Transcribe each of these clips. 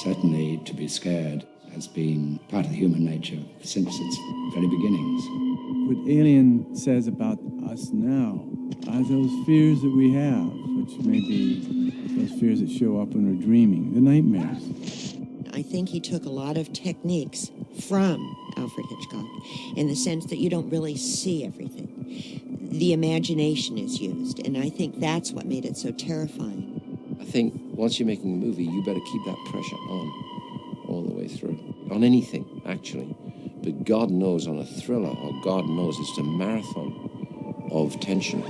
Certainly to be scared has been part of the human nature since its very beginnings. What Alien says about us now are those fears that we have, which may be those fears that show up when we're dreaming, the nightmares. I think he took a lot of techniques from Alfred Hitchcock in the sense that you don't really see everything. The imagination is used, and I think that's what made it so terrifying. I think once you're making a movie, you better keep that pressure on all the way through. On anything, actually. But God knows on a thriller, or God knows it's a marathon of tension.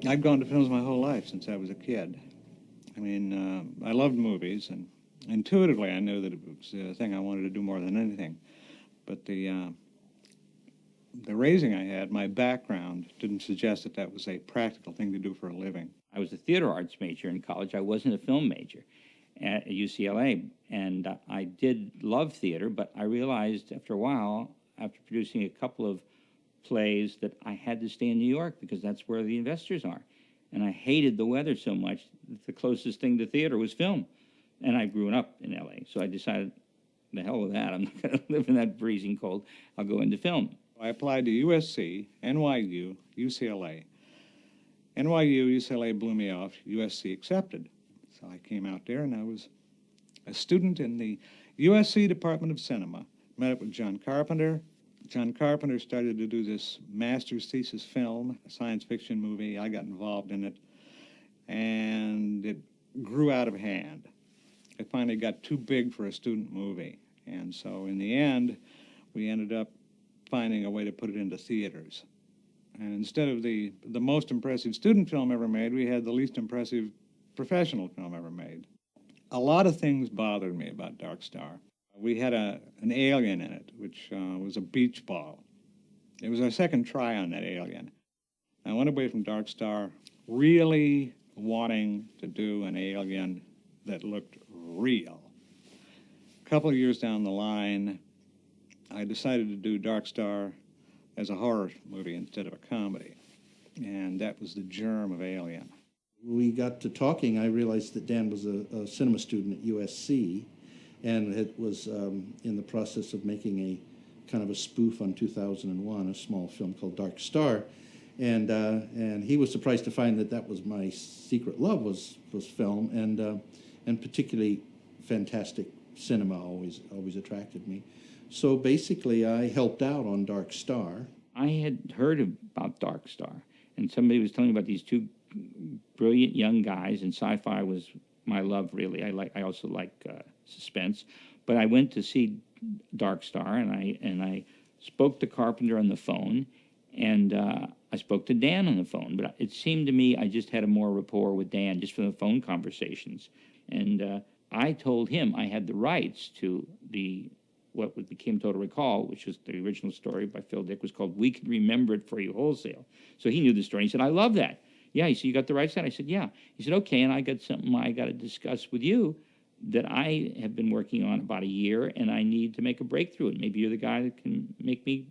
I've gone to films my whole life since I was a kid. I mean, I loved movies, and intuitively I knew that it was a thing I wanted to do more than anything. But the raising I had, my background, didn't suggest that that was a practical thing to do for a living. I was a theater arts major in college. I wasn't a film major at UCLA, and I did love theater, but I realized after a while, after producing a couple of plays, that I had to stay in New York because that's where the investors are. And I hated the weather so much that the closest thing to theater was film. And I grew up in LA, so I decided, the hell with that. I'm not going to live in that freezing cold. I'll go into film. I applied to USC, NYU, UCLA. NYU, UCLA blew me off. USC accepted. So I came out there, and I was a student in the USC Department of Cinema. Met up with John Carpenter. John Carpenter started to do this master's thesis film, a science fiction movie. I got involved in it, and it grew out of hand. It finally got too big for a student movie, and so in the end, we ended up finding a way to put it into theaters. And instead of the most impressive student film ever made, we had the least impressive professional film ever made. A lot of things bothered me about Dark Star. We had an alien in it, which was a beach ball. It was our second try on that alien. I went away from Dark Star really wanting to do an alien that looked real. A couple of years down the line, I decided to do Dark Star as a horror movie instead of a comedy. And that was the germ of Alien. We got to talking. I realized that Dan was a cinema student at USC, and it was in the process of making a kind of a spoof on 2001, a small film called Dark Star. And he was surprised to find that that was my secret love, was film, and particularly fantastic cinema always attracted me. So basically, I helped out on Dark Star. I had heard about Dark Star, and somebody was telling me about these two brilliant young guys, and sci-fi was my love, really. I also like suspense. But I went to see Dark Star, and I spoke to Carpenter on the phone, and I spoke to Dan on the phone. But it seemed to me I just had a more rapport with Dan just from the phone conversations. And I told him I had the rights to what became Total Recall, which was the original story by Phil Dick, was called We Can Remember It For You Wholesale. So he knew the story. He said, I love that. Yeah, he said, you got the rights to that? I said, yeah. He said, okay, and I got something I got to discuss with you that I have been working on about a year, and I need to make a breakthrough. And maybe you're the guy that can make me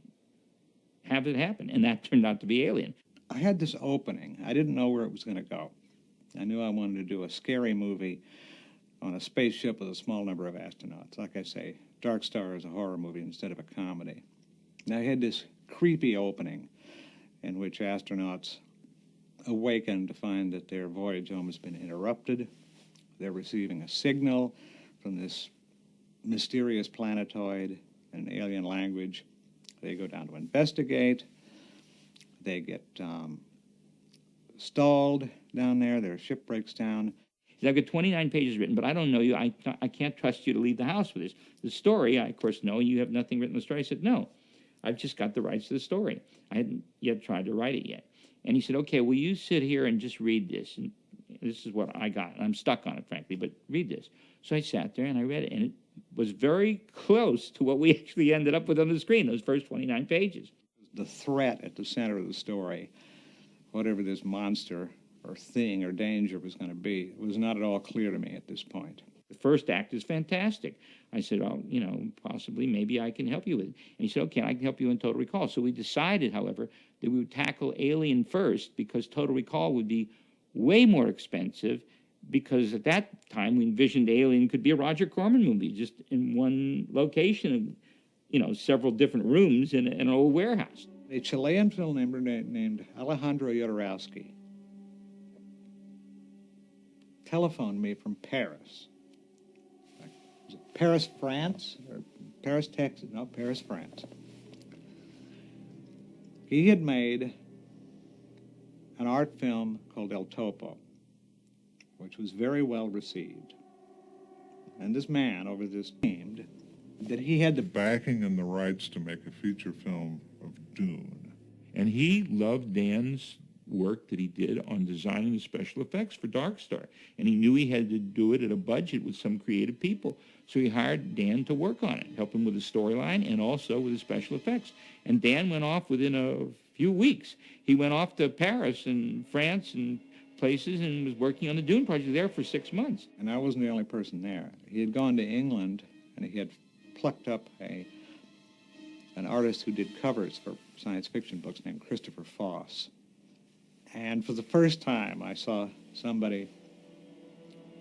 have it happen. And that turned out to be Alien. I had this opening. I didn't know where it was going to go. I knew I wanted to do a scary movie on a spaceship with a small number of astronauts. Like I say, Dark Star is a horror movie instead of a comedy. And I had this creepy opening in which astronauts awaken to find that their voyage home has been interrupted. They're receiving a signal from this mysterious planetoid in an alien language. They go down to investigate. They get stalled down there. Their ship breaks down. I've got 29 pages written, but I don't know you. I can't trust you to leave the house with this. The story, I, of course, know, you have nothing written in the story. I said, no, I've just got the rights to the story. I hadn't yet tried to write it yet. And he said, okay, will you sit here and just read this? And this is what I got. And I'm stuck on it, frankly, but read this. So I sat there and I read it, and it was very close to what we actually ended up with on the screen, those first 29 pages. The threat at the center of the story, whatever this monster or thing or danger was going to be. It was not at all clear to me at this point. The first act is fantastic. I said, oh, possibly, maybe I can help you with it. And he said, okay, I can help you in Total Recall. So we decided, however, that we would tackle Alien first because Total Recall would be way more expensive because at that time we envisioned Alien could be a Roger Corman movie just in one location, several different rooms in an old warehouse. A Chilean filmmaker named Alejandro Jodorowsky telephoned me from Paris. Was it Paris, France? Or Paris, Texas? No, Paris, France. He had made an art film called El Topo, which was very well received. And this man over this claimed that he had the backing and the rights to make a feature film of Dune. And he loved Dan's work that he did on designing the special effects for Dark Star. And he knew he had to do it at a budget with some creative people. So he hired Dan to work on it, help him with the storyline and also with the special effects. And Dan went off within a few weeks. He went off to Paris and France and places and was working on the Dune project there for 6 months. And I wasn't the only person there. He had gone to England and he had plucked up an artist who did covers for science fiction books named Christopher Foss. And for the first time, I saw somebody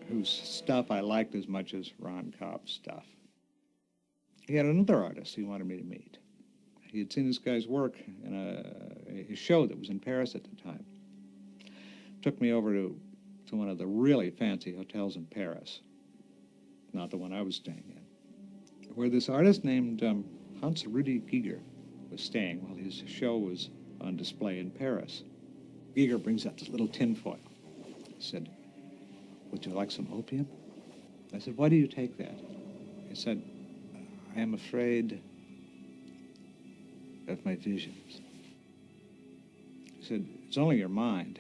whose stuff I liked as much as Ron Cobb's stuff. He had another artist he wanted me to meet. He had seen this guy's work in his show that was in Paris at the time. Took me over to one of the really fancy hotels in Paris, not the one I was staying in, where this artist named Hans Rudi Giger was staying while his show was on display in Paris. Giger brings out this little tinfoil. He said, would you like some opium? I said, why do you take that? He said, I am afraid of my visions. He said, it's only your mind.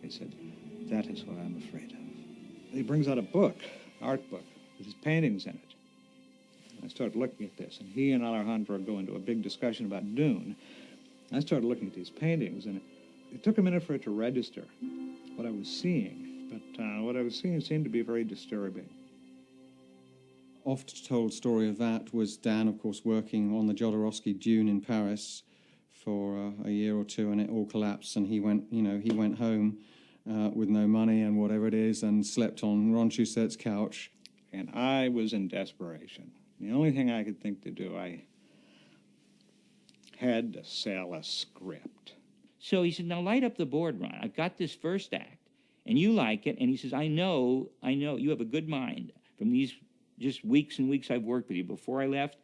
He said, that is what I'm afraid of. He brings out a book, art book, with his paintings in it. I started looking at this, and he and Alejandro go into a big discussion about Dune. I started looking at these paintings, and it took a minute for it to register what I was seeing, but what I was seeing seemed to be very disturbing. Oft-told story of that was Dan, of course, working on the Jodorowsky Dune in Paris for a year or two, and it all collapsed, and he went home with no money and whatever it is, and slept on Ron Shoussett's couch. And I was in desperation. The only thing I could think to do, I had to sell a script. So he said, now light up the board, Ron. I've got this first act, and you like it. And he says, I know, you have a good mind from these just weeks and weeks I've worked with you before I left,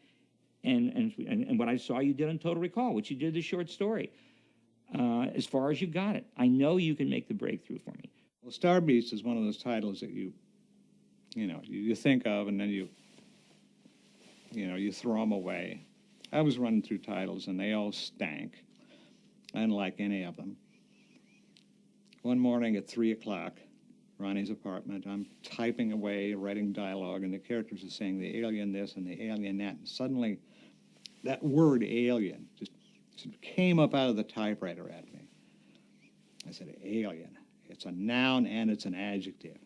and what I saw you did on Total Recall, which you did the short story. As far as you got it, I know you can make the breakthrough for me. Well, Star Beast is one of those titles that you think of, and then you throw them away. I was running through titles, and they all stank. I didn't like any of them. One morning at 3 o'clock, Ronnie's apartment, I'm typing away, writing dialogue, and the characters are saying the alien this and the alien that, and suddenly that word alien just came up out of the typewriter at me. I said, alien. It's a noun and it's an adjective.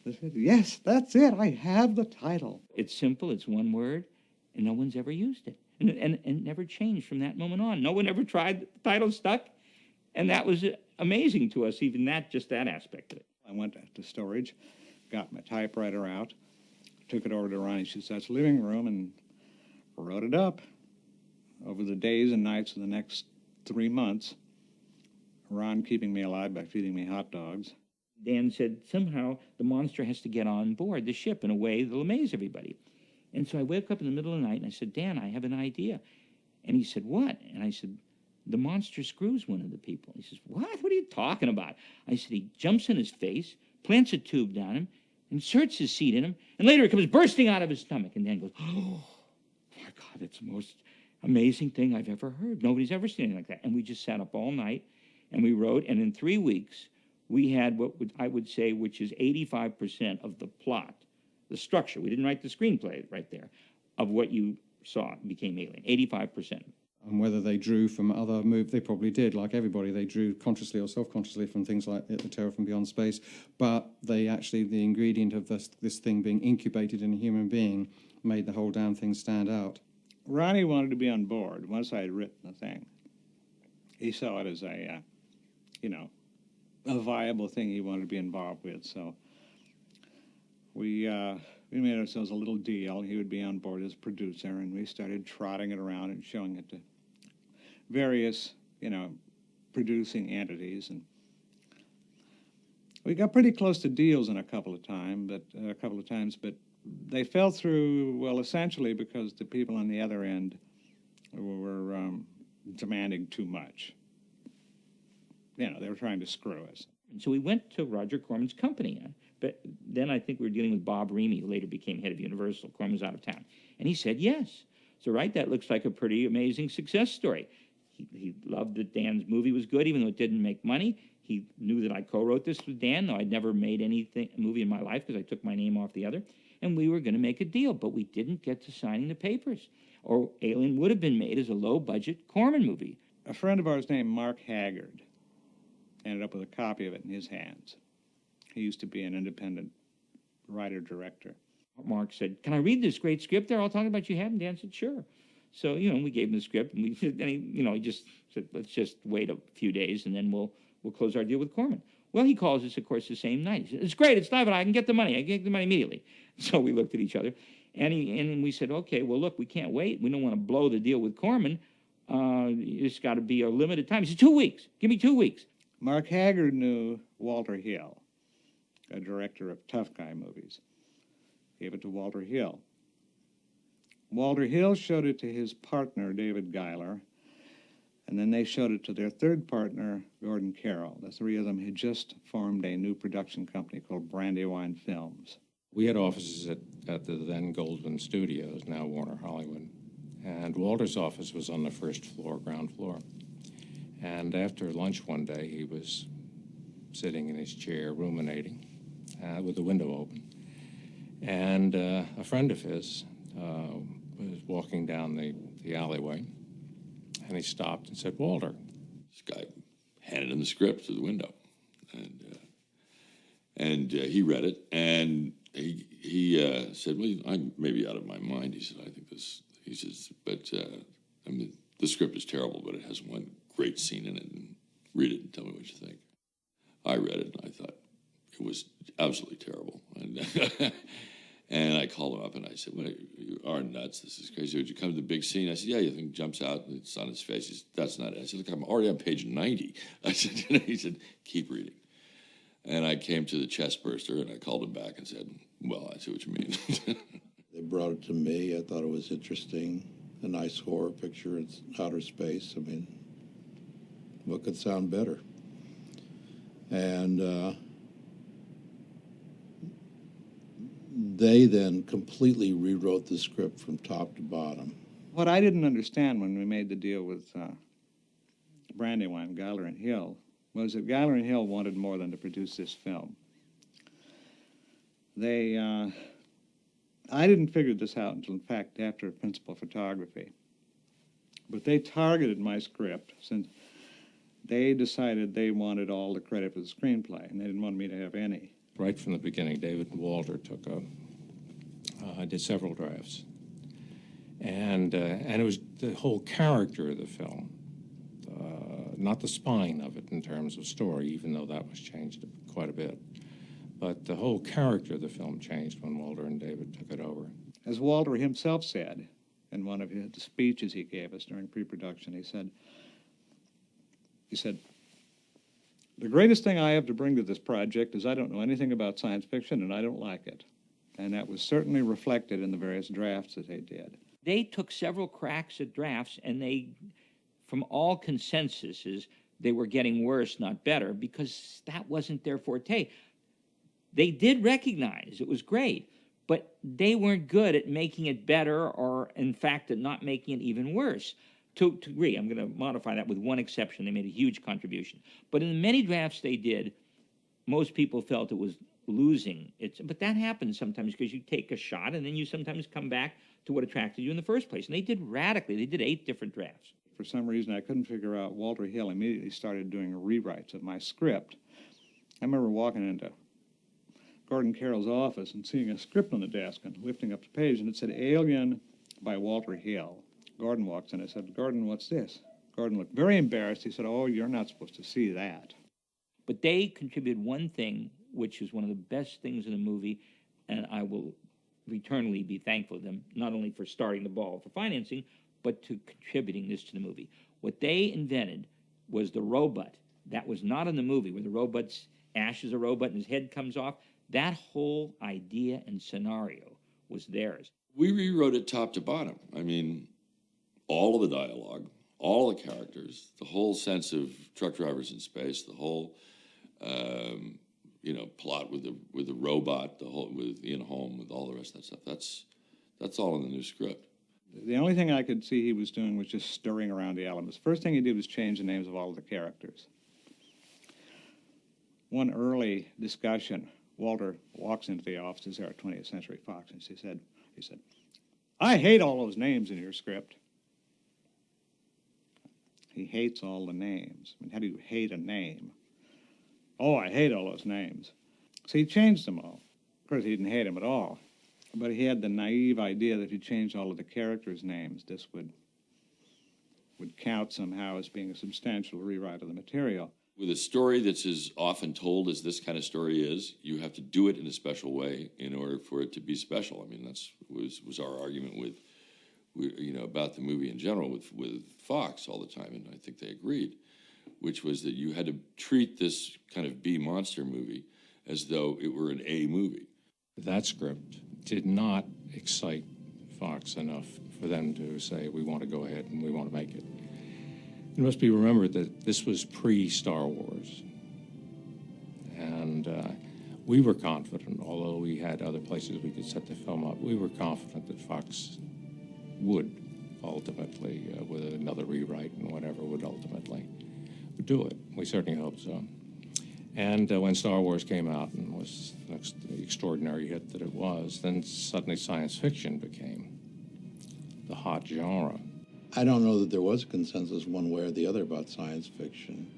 I said, yes, that's it. I have the title. It's simple. It's one word, and no one's ever used it. And it never changed from that moment on. No one ever tried. The title stuck, and that was amazing to us, even just that aspect of it. I went to storage, got my typewriter out, took it over to Ronnie Shoussett's living room, and wrote it up. Over the days and nights of the next 3 months, Ron keeping me alive by feeding me hot dogs. Dan said, somehow the monster has to get on board the ship in a way that'll amaze everybody. And so I woke up in the middle of the night and I said, Dan, I have an idea. And he said, what? And I said, the monster screws one of the people. He says, what? What are you talking about? I said, he jumps in his face, plants a tube down him, inserts his seed in him, and later it comes bursting out of his stomach. And Dan goes, oh, my God, it's the most amazing thing I've ever heard. Nobody's ever seen anything like that. And we just sat up all night and we wrote. And in 3 weeks, we had I would say, which is 85% of the plot, the structure. We didn't write the screenplay right there of what you saw became Alien, 85%. And whether they drew from other movies, they probably did, like everybody. They drew consciously or self-consciously from things like The Terror from Beyond Space. But they actually, the ingredient of this thing being incubated in a human being made the whole damn thing stand out. Ronnie wanted to be on board once I had written the thing. He saw it as a viable thing he wanted to be involved with. So we made ourselves a little deal. He would be on board as producer, and we started trotting it around and showing it to various, producing entities. And we got pretty close to deals in a couple of times, but they fell through, well, essentially because the people on the other end were demanding too much. They were trying to screw us. And so we went to Roger Corman's company. But then I think we were dealing with Bob Reamy, who later became head of Universal. Corman was out of town. And he said, yes. So, right, that looks like a pretty amazing success story. He loved that Dan's movie was good, even though it didn't make money. He knew that I co-wrote this with Dan, though I'd never made a movie in my life because I took my name off the other. And we were going to make a deal, but we didn't get to signing the papers. Or Alien would have been made as a low-budget Corman movie. A friend of ours named Mark Haggard ended up with a copy of it in his hands. He used to be an independent writer-director. Mark said, can I read this great script they're all talking about you have? And Dan said, sure. So, we gave him the script, and he just said, let's just wait a few days, and then we'll close our deal with Corman. Well, he calls us, of course, the same night. He said, it's great, it's live, and I can get the money. I can get the money immediately. So we looked at each other, and we said, okay, well, look, we can't wait. We don't want to blow the deal with Corman. It's got to be a limited time. He said, 2 weeks. Give me 2 weeks. Mark Haggard knew Walter Hill, a director of tough guy movies. Gave it to Walter Hill. Walter Hill showed it to his partner, David Giler, and then they showed it to their third partner, Gordon Carroll. The three of them had just formed a new production company called Brandywine Films. We had offices at the then Goldwyn Studios, now Warner Hollywood, and Walter's office was on the first floor, ground floor. And after lunch one day, he was sitting in his chair, ruminating, with the window open. And a friend of his was walking down the alleyway, and he stopped and said, Walter. This guy handed him the script through the window, and he read it, and he said, well, I'm maybe out of my mind. He said, I think this, he says, but I mean, the script is terrible, but it has one great scene in it, and read it and tell me what you think. I read it, and I thought it was absolutely terrible. And I called him up, and I said, well, you are nuts. This is crazy. Would you come to the big scene? I said, yeah, you think jumps out, and it's on his face. He said, that's not it. I said, look, I'm already on page 90. I said, he said, keep reading. And I came to the chest burster, and I called him back and said, well, I see what you mean. They brought it to me. I thought it was interesting. A nice horror picture in outer space. I mean, what could sound better? And they then completely rewrote the script from top to bottom. What I didn't understand when we made the deal with Brandywine, Giler and Hill, was that Giler and Hill wanted more than to produce this film. I didn't figure this out until, in fact, after principal photography. But they targeted my script since they decided they wanted all the credit for the screenplay, and they didn't want me to have any. Right from the beginning, David and Walter did several drafts. And it was the whole character of the film, not the spine of it in terms of story, even though that was changed quite a bit. But the whole character of the film changed when Walter and David took it over. As Walter himself said in one of the speeches he gave us during pre-production, he said, the greatest thing I have to bring to this project is I don't know anything about science fiction, and I don't like it. And that was certainly reflected in the various drafts that they did. They took several cracks at drafts, and they, from all consensuses, they were getting worse, not better, because that wasn't their forte. They did recognize it was great, but they weren't good at making it better or, in fact, at not making it even worse. To agree, I'm going to modify that with one exception. They made a huge contribution. But in the many drafts they did, most people felt it was losing. But that happens sometimes because you take a shot and then you sometimes come back to what attracted you in the first place. And they did radically. They did 8 different drafts. for some reason I couldn't figure out, Walter Hill immediately started doing rewrites of my script. I remember walking into Gordon Carroll's office and seeing a script on the desk and lifting up the page, and it said Alien by Walter Hill. Gordon walks in. I said, Gordon, what's this? Gordon looked very embarrassed. He said, oh, you're not supposed to see that. But they contributed one thing, which is one of the best things in the movie, and I will eternally be thankful to them, not only for starting the ball for financing, but to contributing this to the movie. What they invented was the robot. That was not in the movie, where the robot's Ash is a robot and his head comes off. That whole idea and scenario was theirs. We rewrote it top to bottom. I mean, all of the dialogue, all the characters, the whole sense of truck drivers in space, the whole, plot with the robot, the whole with Ian Holm, with all the rest of that stuff. That's all in the new script. The only thing I could see he was doing was just stirring around the elements. First thing he did was change the names of all of the characters. One early discussion, Walter walks into the offices there at 20th Century Fox, and he said, I hate all those names in your script. He hates all the names. I mean, how do you hate a name? Oh, I hate all those names. So he changed them all. Of course, he didn't hate them at all. But he had the naive idea that if you changed all of the characters' names, this would count somehow as being a substantial rewrite of the material. With a story that's as often told as this kind of story is, you have to do it in a special way in order for it to be special. I mean, that's was our argument about the movie in general with Fox all the time, and I think they agreed, which was that you had to treat this kind of B monster movie as though it were an A movie. That script did not excite Fox enough for them to say, we want to go ahead and we want to make it. It must be remembered that this was pre-Star Wars. And we were confident, although we had other places we could set the film up, we were confident that Fox would ultimately, with another rewrite and whatever, would ultimately do it. We certainly hoped so. And when Star Wars came out and was the extraordinary hit that it was, then suddenly science fiction became the hot genre. I don't know that there was a consensus one way or the other about science fiction.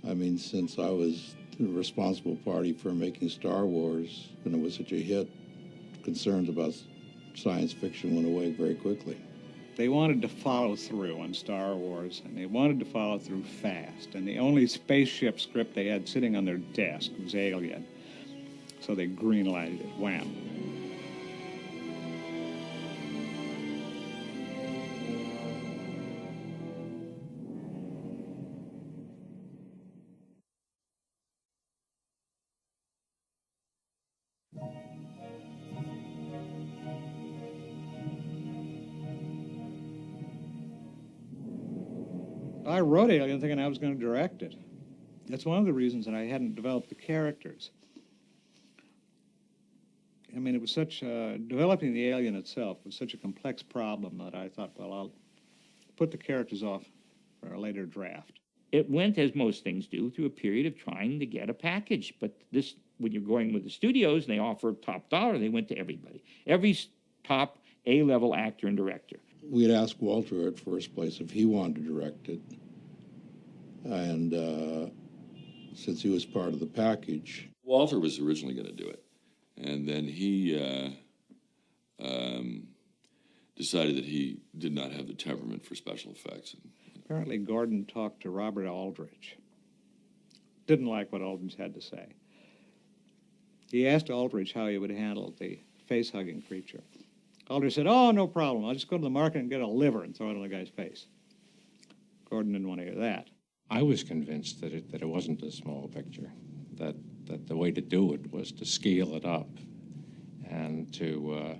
I mean, since I was the responsible party for making Star Wars, and it was such a hit, concerns about science fiction went away very quickly. They wanted to follow through on Star Wars, and they wanted to follow through fast. And the only spaceship script they had sitting on their desk was Alien. So they green-lighted it. Wham. I wrote Alien thinking I was going to direct it. That's one of the reasons that I hadn't developed the characters. I mean, it was developing the alien itself was such a complex problem that I thought, well, I'll put the characters off for a later draft. It went, as most things do, through a period of trying to get a package. But this, when you're going with the studios and they offer top dollar, they went to everybody. Every top A-level actor and director. We had asked Walter at first place if he wanted to direct it. And since he was part of the package. Walter was originally going to do it. And then he decided that he did not have the temperament for special effects. Apparently Gordon talked to Robert Aldrich. Didn't like what Aldrich had to say. He asked Aldrich how he would handle the face-hugging creature. Aldrich said, oh, no problem. I'll just go to the market and get a liver and throw it on the guy's face. Gordon didn't want to hear that. I was convinced that it wasn't a small picture, that the way to do it was to scale it up and to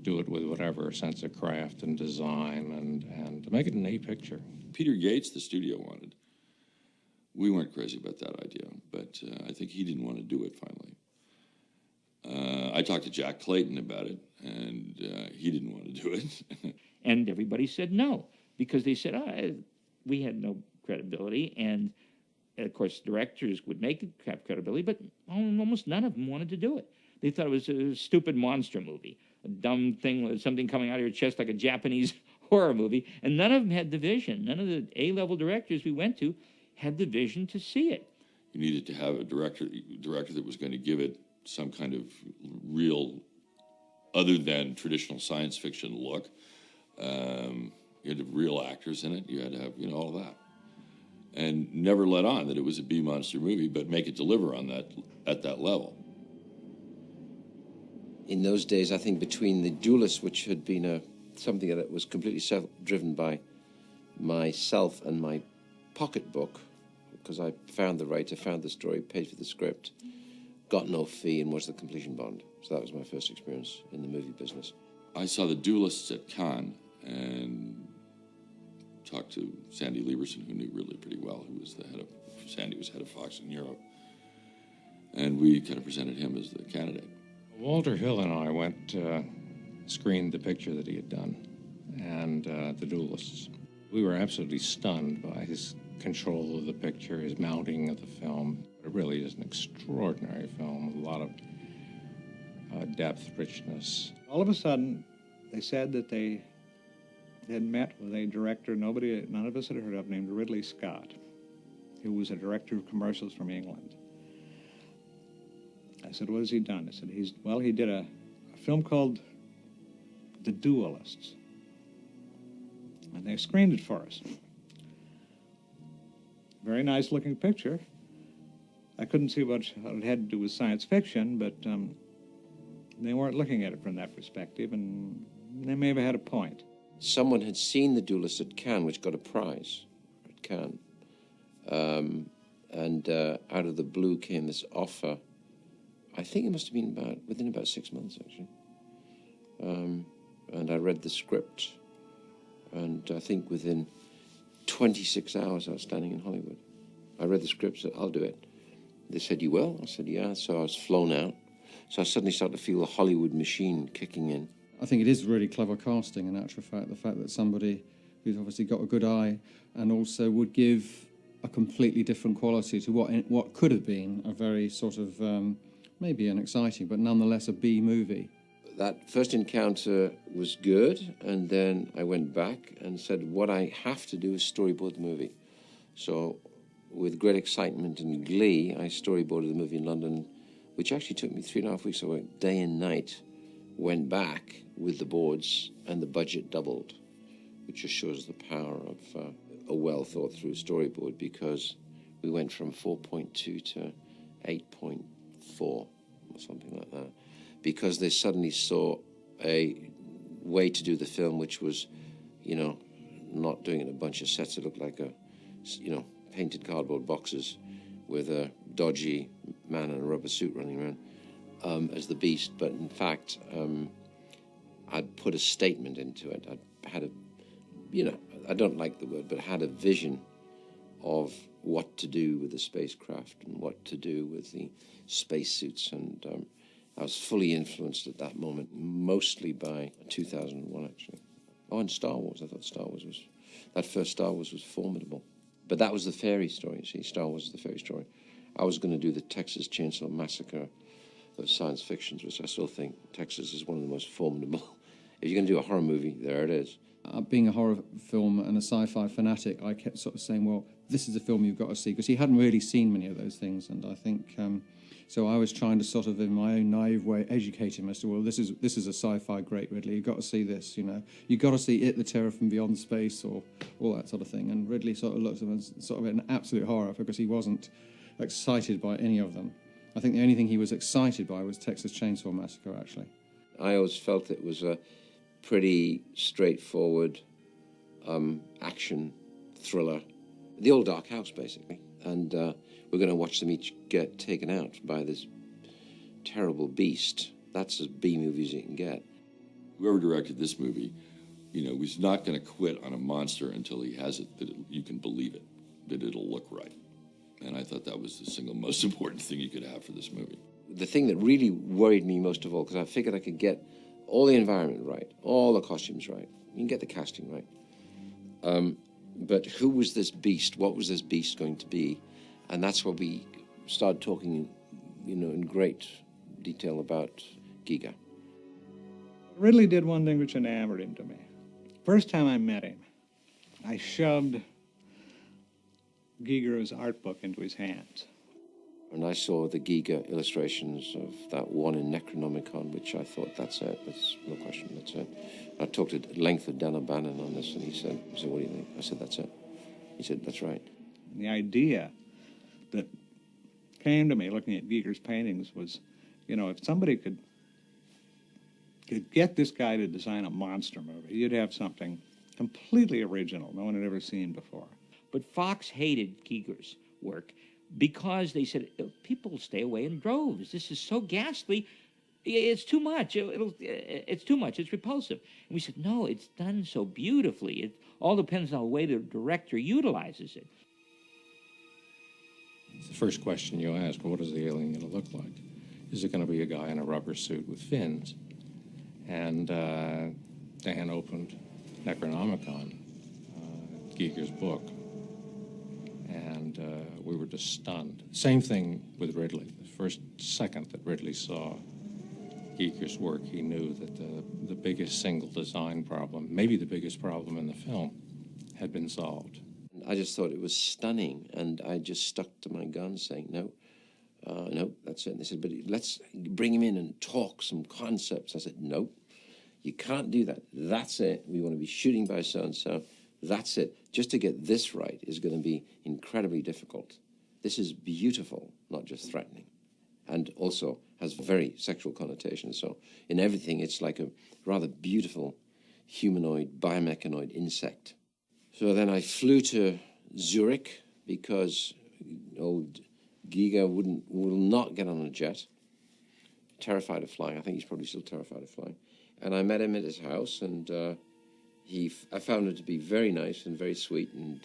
do it with whatever sense of craft and design and to make it an A picture. Peter Yates, the studio, wanted. We weren't crazy about that idea, but I think he didn't want to do it finally. I talked to Jack Clayton about it, and he didn't want to do it. And everybody said no, because they said, we had no credibility, and of course directors would make it have credibility, but almost none of them wanted to do it. They thought it was a stupid monster movie, a dumb thing with something coming out of your chest like a Japanese horror movie, and none of them had the vision. None of the A-level directors we went to had the vision to see it. You needed to have a director that was going to give it some kind of real, other than traditional science fiction look. You had to have real actors in it. You had to have, all of that. And never let on that it was a B-monster movie, but make it deliver on that at that level. In those days, I think between The Duelist, which had been something that was completely self-driven by myself and my pocketbook, because I found the writer, found the story, paid for the script, got no fee, and was the completion bond. So that was my first experience in the movie business. I saw The Duelists at Cannes and talked to Sandy Lieberson, who knew Ridley pretty well, Sandy was head of Fox in Europe. And we kind of presented him as the candidate. Walter Hill and I went, screened the picture that he had done, and The Duelists. We were absolutely stunned by his control of the picture, his mounting of the film. It really is an extraordinary film with a lot of depth, richness. All of a sudden, they said that they had met with a director none of us had heard of, named Ridley Scott, who was a director of commercials from England. I said, what has he done? I said, he did a film called The Duelists. And they screened it for us. Very nice looking picture. I couldn't see what it had to do with science fiction, but they weren't looking at it from that perspective, and they may have had a point. Someone had seen The Duelist at Cannes, which got a prize at Cannes. And out of the blue came this offer. I think it must have been within about 6 months, actually. And I read the script, and I think within 26 hours I was standing in Hollywood. I read the script, said, I'll do it. They said, you will? I said, yeah. So I was flown out. So I suddenly started to feel the Hollywood machine kicking in. I think it is really clever casting, in actual fact, the fact that somebody who's obviously got a good eye and also would give a completely different quality to what could have been a very sort of, maybe an exciting, but nonetheless a B movie. That first encounter was good, and then I went back and said, what I have to do is storyboard the movie. So with great excitement and glee, I storyboarded the movie in London, which actually took me 3.5 weeks. I worked day and night, went back with the boards, and the budget doubled, which just shows the power of a well-thought-through storyboard, because we went from 4.2 to 8.4 or something like that, because they suddenly saw a way to do the film which was, not doing it in a bunch of sets. It looked like painted cardboard boxes with a dodgy man in a rubber suit running around as the Beast. But in fact, I'd put a statement into it. I had I don't like the word, but had a vision of what to do with the spacecraft and what to do with the spacesuits. And I was fully influenced at that moment, mostly by 2001, actually. Oh, and Star Wars. I thought that first Star Wars was formidable. But that was the fairy story, you see. Star Wars is the fairy story. I was going to do the Texas Chainsaw Massacre of science fictions, which I still think Texas is one of the most formidable. If you're going to do a horror movie, there it is. Being a horror film and a sci-fi fanatic, I kept sort of saying, well, this is a film you've got to see, because he hadn't really seen many of those things, and I think, so I was trying to sort of, in my own naive way, educate him as to, well, this is a sci-fi great, Ridley, you've got to see this, You've got to see It, the Terror from Beyond Space, or all that sort of thing, and Ridley sort of looked at him as sort of an absolute horror, because he wasn't excited by any of them. I think the only thing he was excited by was Texas Chainsaw Massacre, actually. I always felt it was a pretty straightforward action thriller. The old dark house, basically. And we're going to watch them each get taken out by this terrible beast. That's as B-movie as you can get. Whoever directed this movie, was not going to quit on a monster until he has it, that you can believe it, that it'll look right. And I thought that was the single most important thing you could have for this movie. The thing that really worried me most of all, because I figured I could get all the environment right, all the costumes right, you can get the casting right. But who was this beast? What was this beast going to be? And that's where we started talking, in great detail about Giga. Ridley did one thing which enamored him to me. First time I met him, I shoved Giger's art book into his hands. And I saw the Giger illustrations of that one in Necronomicon, which I thought, that's it, that's no question, that's it. I talked at length with Dan O'Bannon on this, and he said, what do you think? I said, that's it. He said, that's right. And the idea that came to me looking at Giger's paintings was, you know, if somebody could get this guy to design a monster movie, you'd have something completely original no one had ever seen before. But Fox hated Giger's work because they said, people will stay away in droves. This is so ghastly. It's too much. It's too much. It's repulsive. And we said, no, it's done so beautifully. It all depends on the way the director utilizes it. The first question you ask, what is the alien going to look like? Is it going to be a guy in a rubber suit with fins? And Dan opened Necronomicon, Giger's book, and we were just stunned. Same thing with Ridley. The first second that Ridley saw Giger's work, he knew that the biggest single design problem, maybe the biggest problem in the film, had been solved. I just thought it was stunning, and I just stuck to my guns saying, no, that's it. And they said, but let's bring him in and talk some concepts. I said, no, you can't do that. That's it. We want to be shooting by so-and-so. That's it. Just to get this right is going to be incredibly difficult. This is beautiful, not just threatening, and also has very sexual connotations. So in everything, it's like a rather beautiful humanoid, biomechanoid insect. So then I flew to Zurich because old Giger will not get on a jet. Terrified of flying. I think he's probably still terrified of flying. And I met him at his house, and I found him to be very nice and very sweet and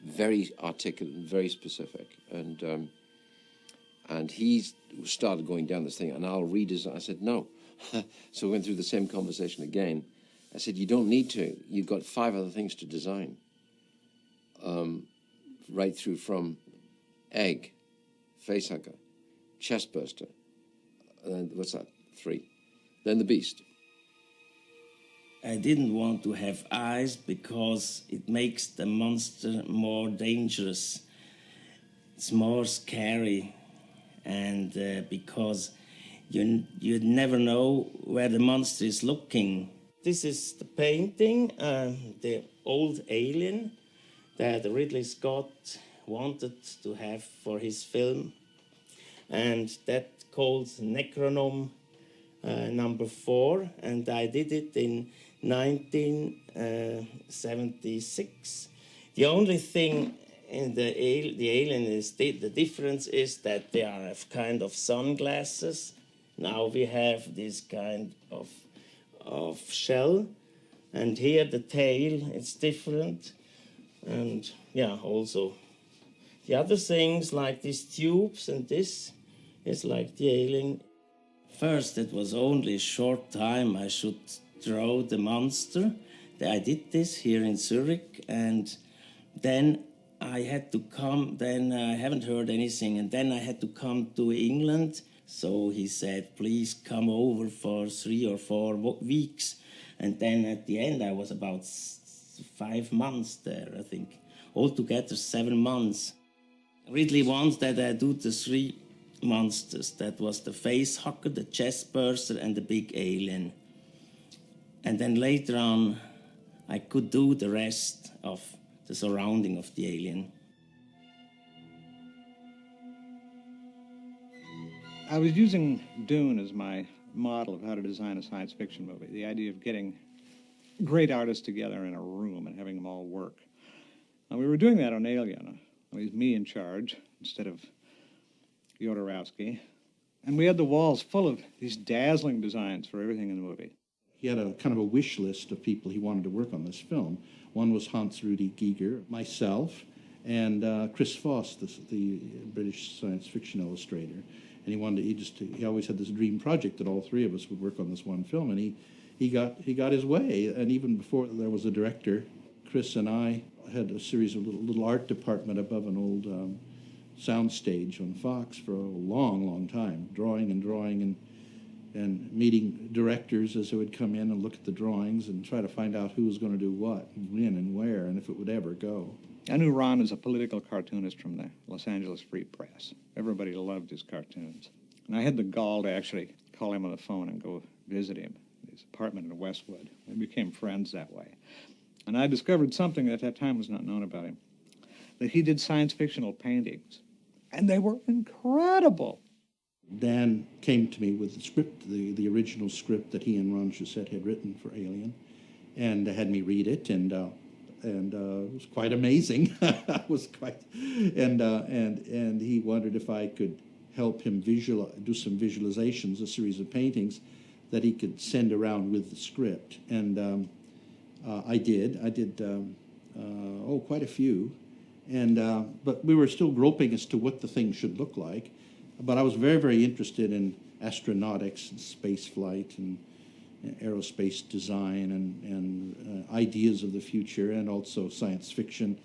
very articulate and very specific. And he started going down this thing, and I'll redesign. I said, no. So we went through the same conversation again. I said, you don't need to. You've got 5 other things to design. Right through from egg, facehugger, chestburster, and what's that? 3. Then the beast. I didn't want to have eyes because it makes the monster more dangerous. It's more scary, and because you never know where the monster is looking. This is the painting, the old alien that Ridley Scott wanted to have for his film, and that called Necronom number 4, and I did it in 1976. The only thing in the alien is the difference is that they are kind of sunglasses. Now we have this kind of shell, and here the tail, it's different. And yeah, also the other things like these tubes and this is like the alien. First, it was only a short time I should draw the monster. I did this here in Zurich, and then I had to come, then I haven't heard anything, and then I had to come to England. So he said, please come over for 3 or 4 weeks. And then at the end, I was about 5 months there, I think. Altogether, 7 months. Ridley wants that I do the 3 monsters. That was the facehugger, the chestburster, and the big alien. And then later on, I could do the rest of the surrounding of the alien. I was using Dune as my model of how to design a science fiction movie, the idea of getting great artists together in a room and having them all work. And we were doing that on Alien. It was me in charge instead of Jodorowsky. And we had the walls full of these dazzling designs for everything in the movie. He had a kind of a wish list of people he wanted to work on this film. One was Hans-Rudi Giger, myself, and Chris Foss, the British science fiction illustrator. And he always had this dream project that all 3 of us would work on this one film, and he got his way. And even before there was a director, Chris and I had a series of little art department above an old sound stage on Fox for a long, long time, drawing, and meeting directors as they would come in and look at the drawings and try to find out who was going to do what, and when and where, and if it would ever go. I knew Ron as a political cartoonist from the Los Angeles Free Press. Everybody loved his cartoons. And I had the gall to actually call him on the phone and go visit him in his apartment in Westwood. We became friends that way. And I discovered something at that time was not known about him, that he did science fictional paintings. And they were incredible. Dan came to me with the script, the original script that he and Ron Shusett had written for Alien, and had me read it, and it was quite amazing. It was quite, and he wondered if I could help him do some visualizations, a series of paintings that he could send around with the script, and I did. I did quite a few, but we were still groping as to what the thing should look like. But I was very, very interested in astronautics and space flight and aerospace design and ideas of the future, and also science fiction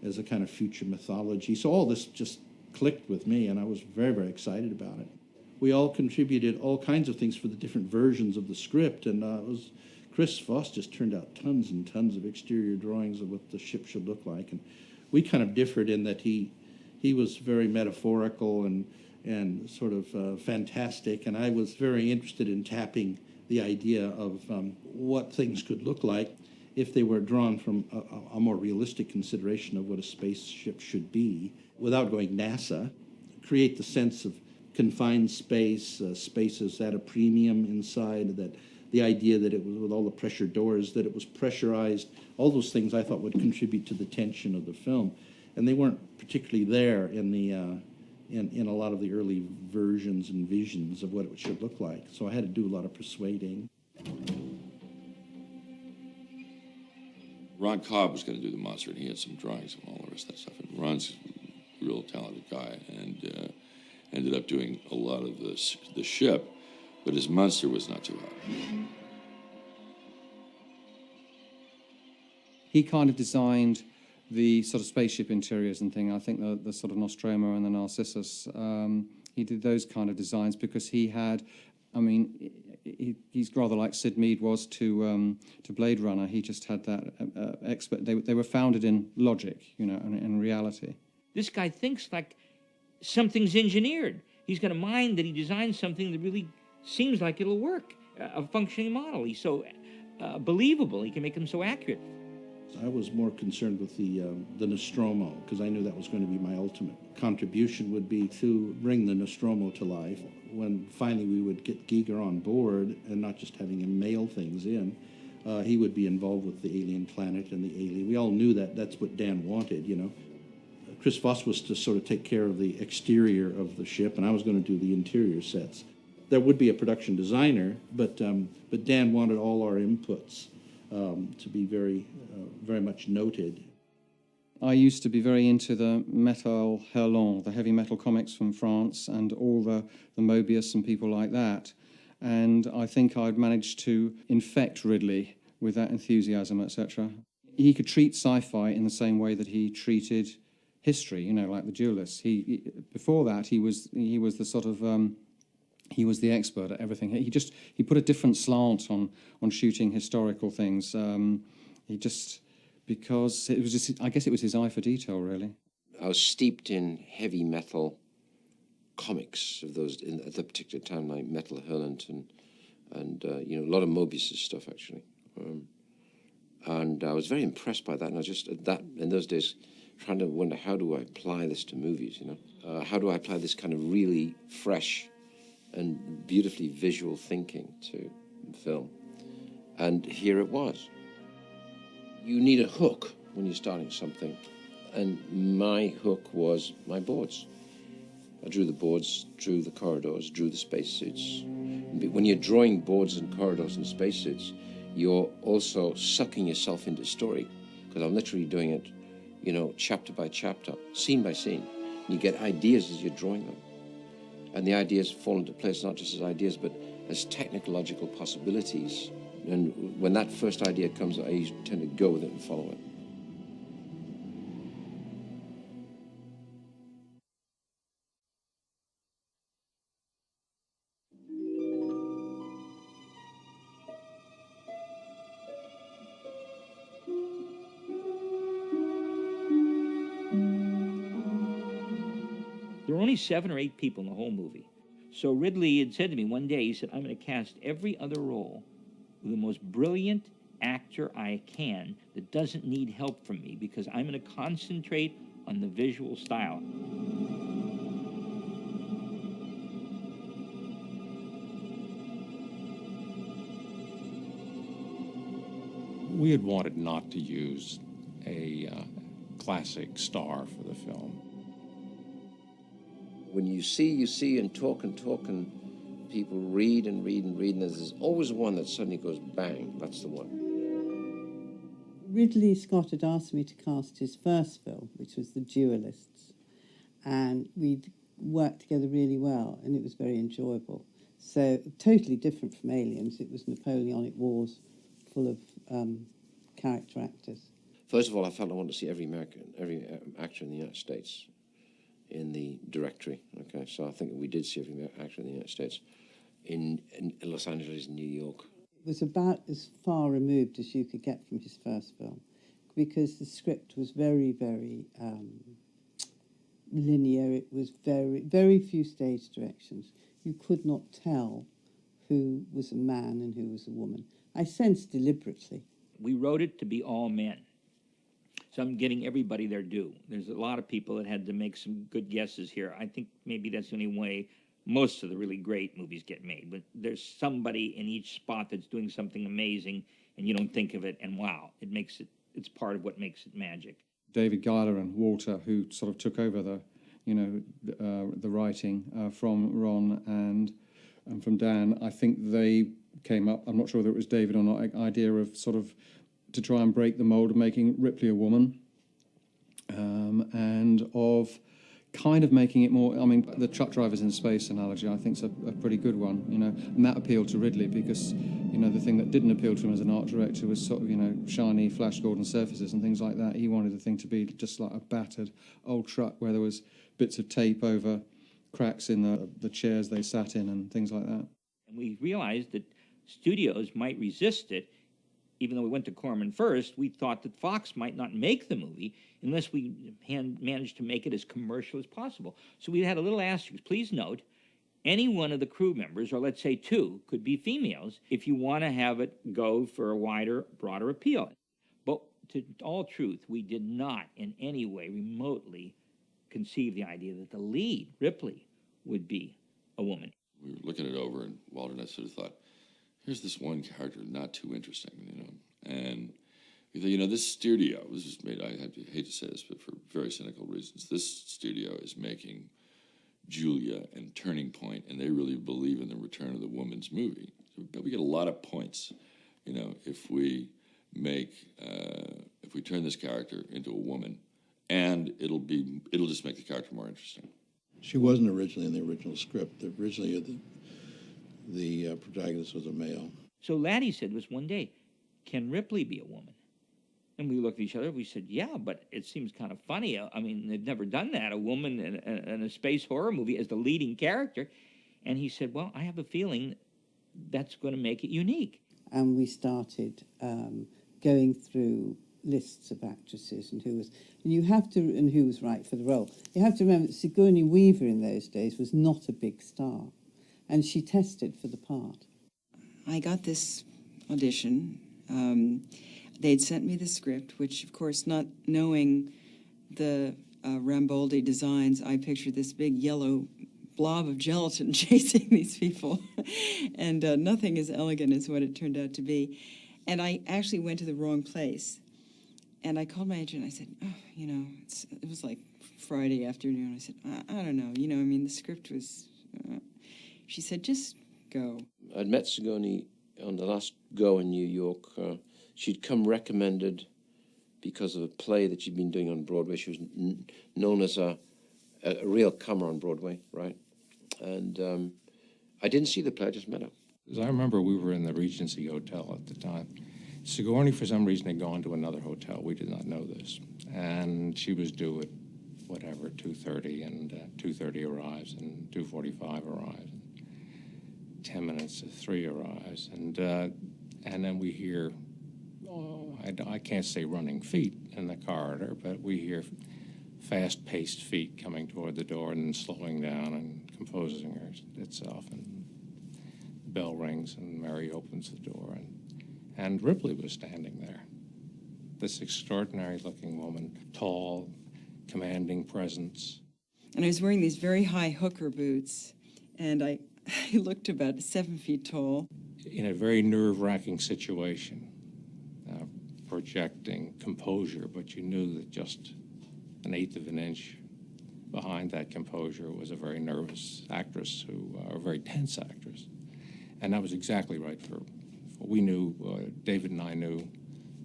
as a kind of future mythology. So all this just clicked with me, and I was very, very excited about it. We all contributed all kinds of things for the different versions of the script, and Chris Voss just turned out tons and tons of exterior drawings of what the ship should look like. And we kind of differed in that he was very metaphorical and sort of fantastic, and I was very interested in tapping the idea of what things could look like if they were drawn from a more realistic consideration of what a spaceship should be, without going NASA. Create the sense of confined space, spaces at a premium inside, that the idea that it was, with all the pressure doors, that it was pressurized, all those things I thought would contribute to the tension of the film. And they weren't particularly there in the in a lot of the early versions and visions of what it should look like. So I had to do a lot of persuading. Ron Cobb was going to do the monster, and he had some drawings and all the rest of that stuff. And Ron's a real talented guy, and ended up doing a lot of the ship, but his monster was not too hot. He kind of designed the sort of spaceship interiors and thing. I think the sort of Nostromo and the Narcissus, he did those kind of designs because he had, I mean, he's rather like Sid Mead was to Blade Runner. He just had that expert. They were founded in logic, you know, and in reality. This guy thinks like something's engineered. He's got a mind that he designed something that really seems like it'll work, a functioning model. He's so believable. He can make them so accurate. I was more concerned with the Nostromo, because I knew that was going to be my ultimate contribution, would be to bring the Nostromo to life. When finally we would get Giger on board, and not just having him mail things in, he would be involved with the alien planet and the alien. We all knew that that's what Dan wanted, you know. Chris Voss was to sort of take care of the exterior of the ship, and I was going to do the interior sets. There would be a production designer, but Dan wanted all our inputs to be very much noted. I used to be very into the Metal Hurlant, the heavy metal comics from France, and all the Mobius and people like that. And I think I'd managed to infect Ridley with that enthusiasm, etc. He could treat sci-fi in the same way that he treated history, you know, like the duelists. Before that, he was the sort of he was the expert at everything. He put a different slant on shooting historical things. Because it was just, I guess it was his eye for detail, really. I was steeped in heavy metal comics of those at that particular time, like Metal Hurlant and you know, a lot of Mobius's stuff actually. And I was very impressed by that. And I was just in those days trying to wonder, how do I apply this to movies? You know, how do I apply this kind of really fresh and beautifully visual thinking to film? And here it was. You need a hook when you're starting something, and my hook was my boards. I drew the boards, drew the corridors, drew the spacesuits. When you're drawing boards and corridors and spacesuits, you're also sucking yourself into story, because I'm literally doing it, you know, chapter by chapter, scene by scene. You get ideas as you're drawing them, and the ideas fall into place not just as ideas, but as technological possibilities. And when that first idea comes, I tend to go with it and follow it. were only 7 or 8 people in the whole movie. So Ridley had said to me one day, he said, I'm going to cast every other role with the most brilliant actor I can that doesn't need help from me, because I'm going to concentrate on the visual style. We had wanted not to use a classic star for the film. When you see, and talk, and people read, and there's always one that suddenly goes bang, that's the one. Ridley Scott had asked me to cast his first film, which was The Duelists, and we'd worked together really well, and it was very enjoyable. So totally different from Aliens. It was Napoleonic Wars, full of character actors. First of all, I felt I wanted to see every actor in the United States in the directory. Okay, so I think we did see every actor in the United States in Los Angeles and New York. It was about as far removed as you could get from his first film, because the script was very, very linear. It was very few stage directions. You could not tell who was a man and who was a woman. I sensed deliberately. We wrote it to be all men. So I'm getting everybody their due. There's a lot of people that had to make some good guesses here. I think maybe that's the only way most of the really great movies get made. But there's somebody in each spot that's doing something amazing, and you don't think of it, and wow, it's part of what makes it magic. David Giler and Walter, who sort of took over the writing from Ron and from Dan, I think they came up, I'm not sure whether it was David or not, an idea of sort of to try and break the mold of making Ripley a woman, and of kind of making it more, I mean, the truck drivers in space analogy I think is a pretty good one, and that appealed to Ridley because, the thing that didn't appeal to him as an art director was sort of, shiny Flash Gordon surfaces and things like that. He wanted the thing to be just like a battered old truck where there was bits of tape over cracks in the chairs they sat in and things like that. And we realized that studios might resist it. Even though we went to Corman first, we thought that Fox might not make the movie unless we managed to make it as commercial as possible. So we had a little asterisk. Please note, any one of the crew members, or let's say 2, could be females if you want to have it go for a wider, broader appeal. But to all truth, we did not in any way remotely conceive the idea that the lead, Ripley, would be a woman. We were looking it over, and Walter and I sort of thought, here's this one character, not too interesting, And we thought, this studio, this is made, I hate to say this, but for very cynical reasons, this studio is making Julia and Turning Point, and they really believe in the Return of the Woman's movie. So we get a lot of points, if we turn this character into a woman, and it'll just make the character more interesting. She wasn't originally in the original script. Originally, the protagonist was a male. So Laddie said was one day, can Ripley be a woman? And we looked at each other, we said, yeah, but it seems kind of funny. I mean, they've never done that, a woman in a space horror movie as the leading character. And he said, well, I have a feeling that's going to make it unique. And we started going through lists of actresses and who was right for the role. You have to remember that Sigourney Weaver in those days was not a big star, and she tested for the part. I got this audition. They'd sent me the script, which, of course, not knowing the Ramboldi designs, I pictured this big yellow blob of gelatin chasing these people, and nothing as elegant as what it turned out to be. And I actually went to the wrong place. And I called my agent, and I said, it was like Friday afternoon. I said, I don't know, the script was... She said, just go. I'd met Sigourney on the last go in New York. She'd come recommended because of a play that she'd been doing on Broadway. She was known as a real comer on Broadway, right? And I didn't see the play, I just met her. As I remember, we were in the Regency Hotel at the time. Sigourney, for some reason, had gone to another hotel. We did not know this. And she was due at, 2:30, and 2:30 arrives, and 2:45 arrives. 10 minutes to 3 arrives, and then we hear, I can't say running feet in the corridor, but we hear fast-paced feet coming toward the door and then slowing down and composing itself. And the bell rings and Mary opens the door, and Ripley was standing there. This extraordinary-looking woman, tall, commanding presence. And I was wearing these very high hooker boots, and I looked about 7 feet tall. In a very nerve-wracking situation, projecting composure, but you knew that just an eighth of an inch behind that composure was a very nervous actress, a very tense actress. And that was exactly right for what we knew, David and I knew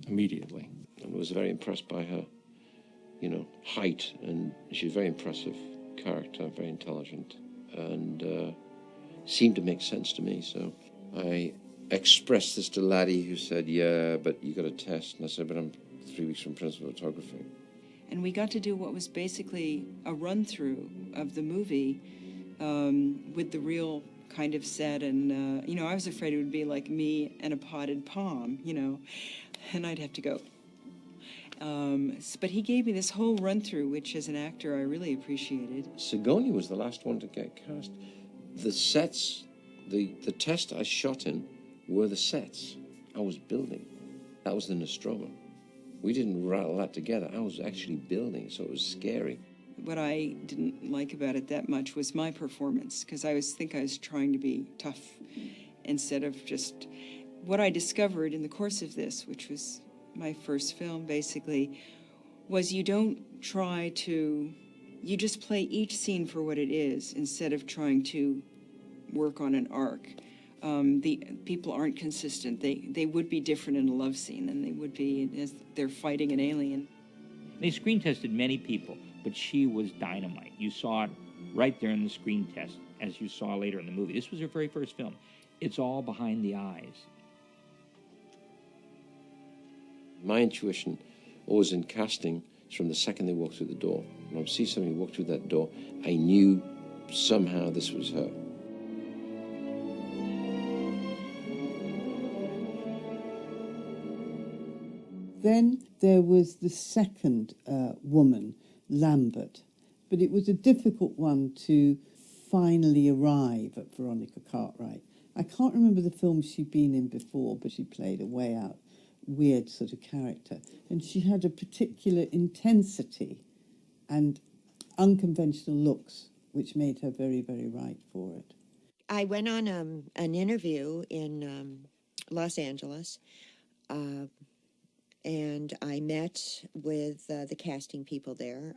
immediately. And was very impressed by her, height, and she's a very impressive character, very intelligent, and seemed to make sense to me. So I expressed this to Laddie, who said, "Yeah, but you got a test." And I said, "But I'm 3 weeks from principal photography." And we got to do what was basically a run-through of the movie with the real kind of set. And, I was afraid it would be like me and a potted palm, and I'd have to go. But he gave me this whole run-through, which as an actor I really appreciated. Sigourney was the last one to get cast. The sets, the test I shot in were the sets I was building. That was the Nostromo. We didn't rattle that together. I was actually building, so it was scary. What I didn't like about it that much was my performance, because I was trying to be tough instead of just... What I discovered in the course of this, which was my first film, basically, was you don't try to... You just play each scene for what it is instead of trying to work on an arc. The people aren't consistent. They would be different in a love scene than they would be as they're fighting an alien. They screen tested many people, but she was dynamite. You saw it right there in the screen test, as you saw later in the movie. This was her very first film. It's all behind the eyes. My intuition, always in casting, is from the second they walk through the door. When I see somebody walk through that door, I knew somehow this was her. Then there was the second woman, Lambert, but it was a difficult one to finally arrive at Veronica Cartwright. I can't remember the films she'd been in before, but she played a way out, weird sort of character. And she had a particular intensity and unconventional looks, which made her very, very right for it. I went on an interview in Los Angeles, and I met with the casting people there.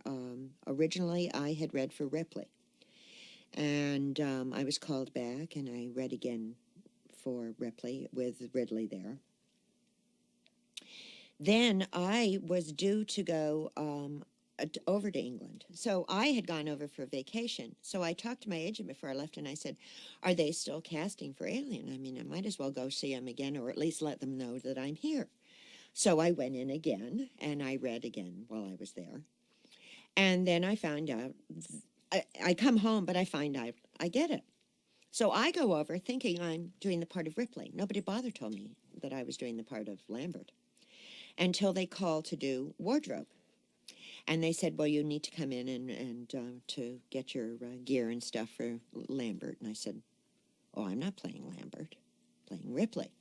Originally, I had read for Ripley, and I was called back, and I read again for Ripley with Ridley there. Then I was due to go over to England. So I had gone over for vacation. So I talked to my agent before I left, and I said, are they still casting for Alien? I mean, I might as well go see them again, or at least let them know that I'm here. So I went in again, and I read again while I was there. And then I found out, I come home, but I find out I get it. So I go over thinking I'm doing the part of Ripley. Nobody bothered told me that I was doing the part of Lambert until they called to do wardrobe. And they said, well, you need to come in and to get your gear and stuff for Lambert. And I said, oh, I'm not playing Lambert, I'm playing Ripley.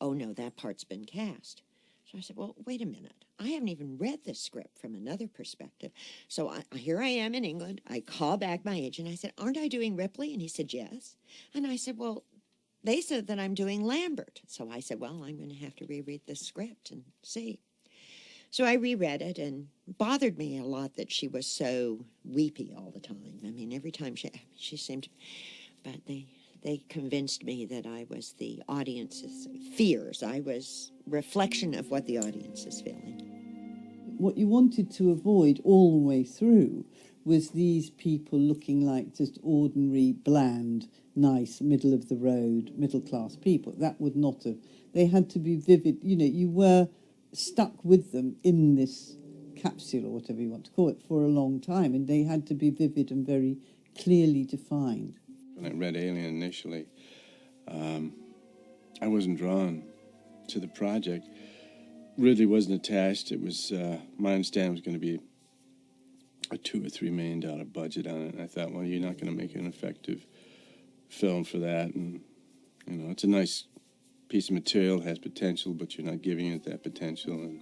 Oh, no, that part's been cast. So I said, well, wait a minute. I haven't even read this script from another perspective. So here I am in England. I call back my agent. I said, aren't I doing Ripley? And he said, yes. And I said, well, they said that I'm doing Lambert. So I said, well, I'm going to have to reread this script and see. So I reread it, and bothered me a lot that she was so weepy all the time. I mean, every time she seemed to, but they convinced me that I was the audience's fears. I was reflection of what the audience is feeling. What you wanted to avoid all the way through was these people looking like just ordinary, bland, nice, middle-of-the-road, middle-class people. That would not have... They had to be vivid. You know, you were stuck with them in this capsule, or whatever you want to call it, for a long time, and they had to be vivid and very clearly defined. When I read Alien initially, I wasn't drawn to the project. Ridley wasn't attached. It was, my understanding was going to be a $2 or $3 million budget on it. And I thought, well, you're not going to make an effective film for that. And, you know, it's a nice piece of material, has potential, but you're not giving it that potential. And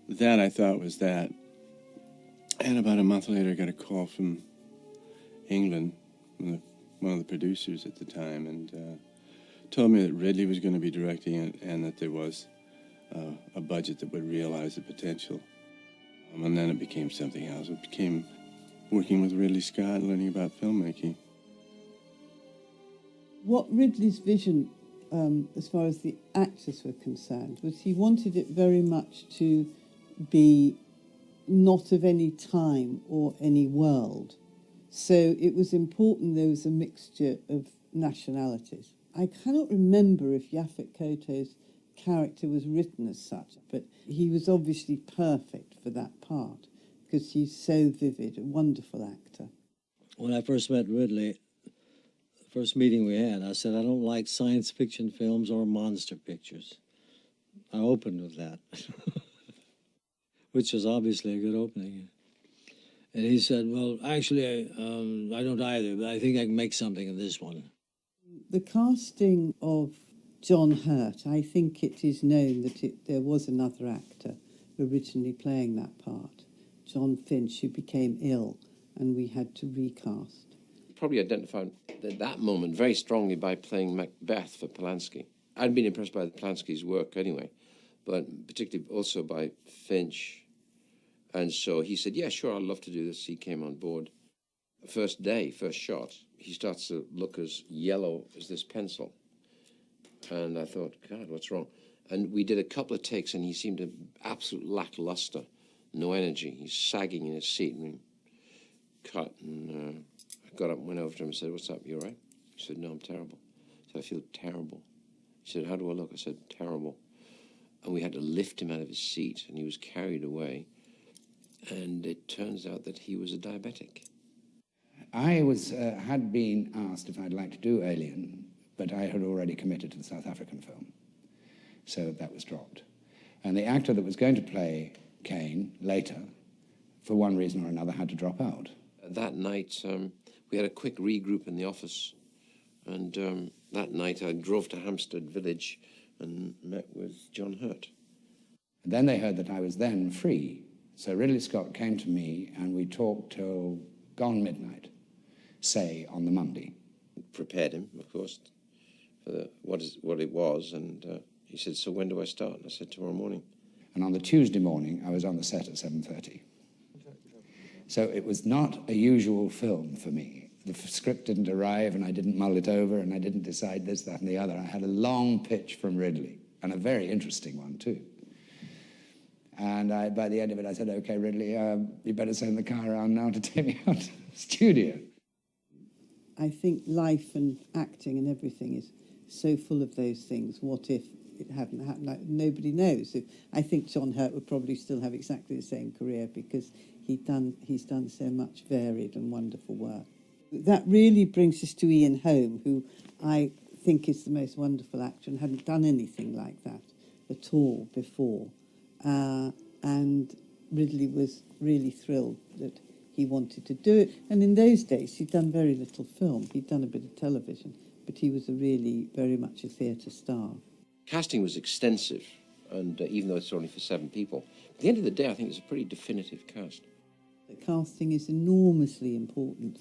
that, I thought, was that. And about a month later, I got a call from England, one of the producers at the time, and told me that Ridley was going to be directing it and that there was a budget that would realize the potential. And then it became something else. It became working with Ridley Scott, learning about filmmaking. What Ridley's vision, as far as the actors were concerned, was he wanted it very much to be not of any time or any world. So it was important there was a mixture of nationalities. I cannot remember if Yaphet Kotto's character was written as such, but he was obviously perfect for that part because he's so vivid, a wonderful actor. When I first met Ridley, the first meeting we had, I said, I don't like science fiction films or monster pictures. I opened with that, which was obviously a good opening. And he said, well, actually, I don't either, but I think I can make something of this one. The casting of John Hurt, I think it is known that there was another actor originally playing that part, John Finch, who became ill, and we had to recast. Probably identified that moment very strongly by playing Macbeth for Polanski. I'd been impressed by Polanski's work anyway, but particularly also by Finch. And so he said, yeah, sure, I'd love to do this. He came on board. First day, first shot, he starts to look as yellow as this pencil. And I thought, God, what's wrong? And we did a couple of takes, and he seemed absolute lackluster, no energy. He's sagging in his seat, and we cut. And I got up and went over to him and said, what's up, you all right? He said, no, I'm terrible. I said, I feel terrible. He said, how do I look? I said, terrible. And we had to lift him out of his seat, and he was carried away. And it turns out that he was a diabetic. I had been asked if I'd like to do Alien, but I had already committed to the South African film. So that was dropped. And the actor that was going to play Kane later, for one reason or another, had to drop out. That night, we had a quick regroup in the office. And that night, I drove to Hampstead Village and met with John Hurt. And then they heard that I was then free. So Ridley Scott came to me, and we talked till gone midnight, say, on the Monday. Prepared him, of course, for what it was, and he said, so when do I start? And I said, tomorrow morning. And on the Tuesday morning, I was on the set at 7:30. So it was not a usual film for me. The script didn't arrive, and I didn't mull it over, and I didn't decide this, that, and the other. I had a long pitch from Ridley, and a very interesting one, too. And by the end of it, I said, okay, Ridley, you better send the car around now to take me out to the studio. I think life and acting and everything is so full of those things. What if it hadn't happened? Like, nobody knows. I think John Hurt would probably still have exactly the same career because he's done so much varied and wonderful work. That really brings us to Ian Holm, who I think is the most wonderful actor and hadn't done anything like that at all before. And Ridley was really thrilled that he wanted to do it. And in those days, he'd done very little film. He'd done a bit of television, but he was really very much a theatre star. Casting was extensive, and even though it's only for 7 people, at the end of the day, I think it's a pretty definitive cast. The casting is enormously important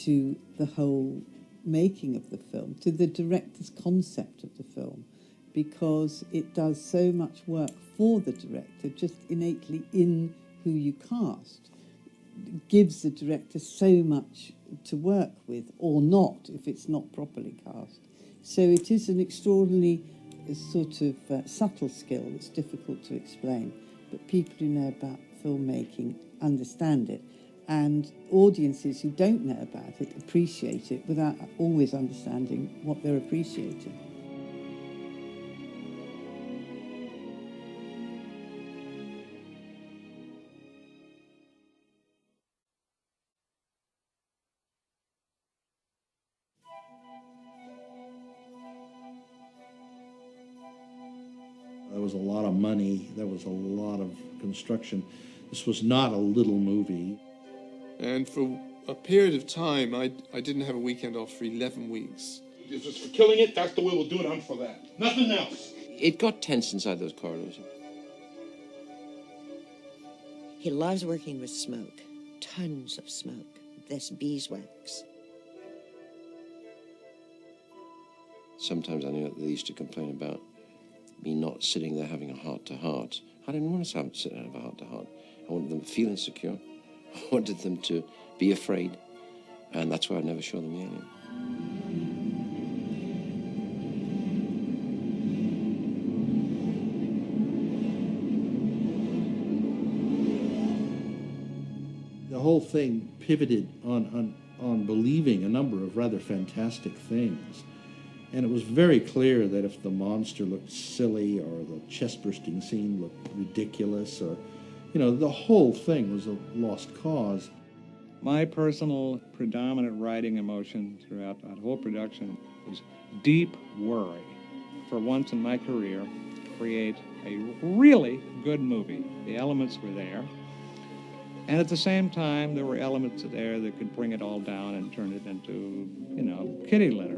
to the whole making of the film, to the director's concept of the film, because it does so much work for the director, just innately in who you cast. It gives the director so much to work with, or not, if it's not properly cast. So it is an extraordinarily sort of subtle skill that's difficult to explain, but people who know about filmmaking understand it, and audiences who don't know about it appreciate it without always understanding what they're appreciating. There was a lot of money, there was a lot of construction. This was not a little movie. And for a period of time, I didn't have a weekend off for 11 weeks. If it's for killing it, that's the way we'll do it. I'm for that. Nothing else. It got tense inside those corridors. He loves working with smoke, tons of smoke, this beeswax. Sometimes I know they used to complain about me not sitting there having a heart-to-heart. I didn't want to sit there and have a heart-to-heart. I wanted them to feel insecure. I wanted them to be afraid. And that's why I never show them the alien. The whole thing pivoted on believing a number of rather fantastic things. And it was very clear that if the monster looked silly or the chest-bursting scene looked ridiculous or, the whole thing was a lost cause. My personal predominant writing emotion throughout that whole production was deep worry. For once in my career, create a really good movie. The elements were there. And at the same time, there were elements there that could bring it all down and turn it into, kiddie litter.